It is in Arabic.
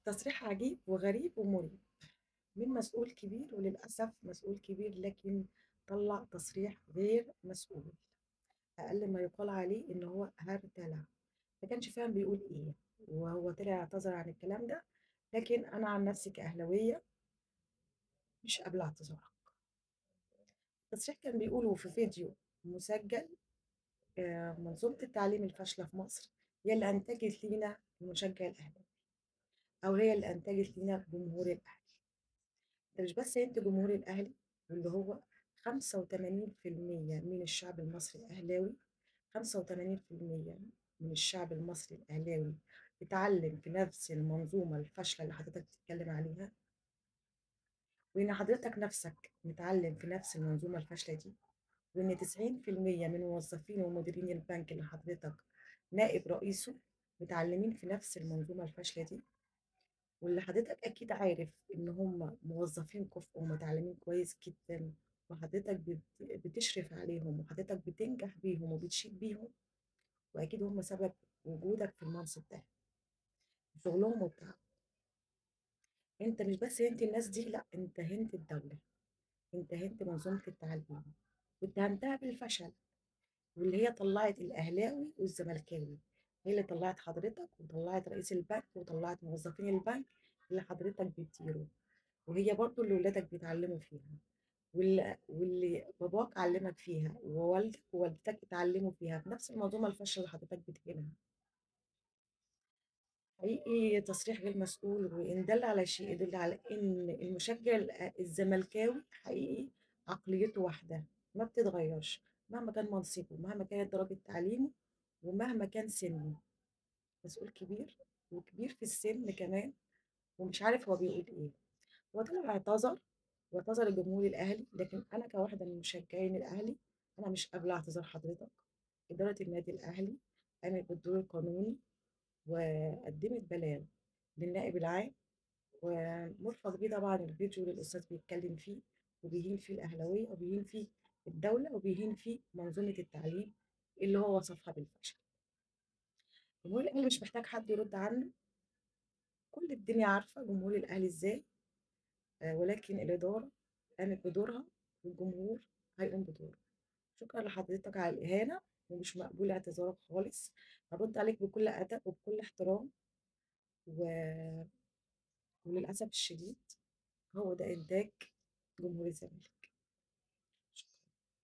تصريح عجيب وغريب ومريب من مسؤول كبير، وللأسف مسؤول كبير لكن طلع تصريح غير مسؤول. أقل ما يقال عليه إن هو هرتلع، ما كانش فاهم بيقول إيه، وهو طلع اعتذر عن الكلام ده. لكن أنا عن نفسي كأهلاوية مش قابلة اعتذارك. التصريح كان بيقوله في فيديو مسجل. منظومة التعليم الفاشلة في مصر هي اللي أنتجت لينا المشجع الأهلاوي، أو هي اللي أنتجت لينا جمهور الأهلي. ده مش بس انت جمهور الاهلي، واللي هو 85% من الشعب المصري الاهلاوي. 85% من الشعب المصري الاهلاوي اتعلم في نفس المنظومه الفاشله اللي حضرتك بتتكلم عليها، وان حضرتك نفسك متعلم في نفس المنظومه الفاشله دي، وان 90% من موظفين ومديرين البنك اللي حضرتك نائب رئيسه متعلمين في نفس المنظومه الفاشله دي، واللي حضرتك أكيد عارف إن هم موظفين كفء ومتعلمين كويس جدا، وحضرتك بتشرف عليهم، وحضرتك بتنجح بيهم وبتشيد بيهم، وأكيد هم سبب وجودك في المنصب ده، شغلهم وبتاع. أنت مش بس هنت الناس دي، لأ، أنت هنت الدولة، أنت هنت منظومة التعليم، واتهمتها بالفشل، واللي هي طلعت الأهلاوي والزملكاوي. هي اللي طلعت حضرتك، وطلعت رئيس البنك، وطلعت موظفين البنك اللي حضرتك بتديره، وهي برضو اللي ولادك بيتعلموا فيها، واللي باباك علمك فيها، ووالدك ووالدتك اتعلموا فيها بنفس المنظومة الفاشلة اللي حضرتك بتهينها. حقيقي تصريح غير مسؤول، وإن دل على شيء يدل على إن المشجع الزملكاوي حقيقي عقليته واحدة، ما بتتغيرش مهما كان منصبه، مهما كانت درجة تعليمه، ومهما كان سنه. مسؤول كبير، وكبير في السن كمان، ومش عارف هو بيقول إيه. هو طلع اعتذر، واعتذر الجمهور الاهلي، لكن انا كواحده من مشجعين الاهلي انا مش قابله اعتذار حضرتك. اداره النادي الاهلي قامت بالدور القانوني، وقدمت بلاغ للنائب العام، ومرفض بيه طبعا الفيديو اللي الاستاذ بيتكلم فيه، وبيهين فيه الاهلاويه، وبيهين فيه الدوله، وبيهين فيه منظومه التعليم اللي هو وصفها بالفشل. جمهور الاهلي مش محتاج حد يرد عنه، كل الدنيا عارفه جمهور الاهلي ازاي. ولكن الإدارة قامت بدورها، والجمهور هيقوم بدوره. شكرا لحضرتك على الإهانة، ومش مقبول اعتذارك خالص. هرد عليك بكل أدب وبكل احترام، و... وللأسف الشديد هو ده إنتاج جمهور الزمالك.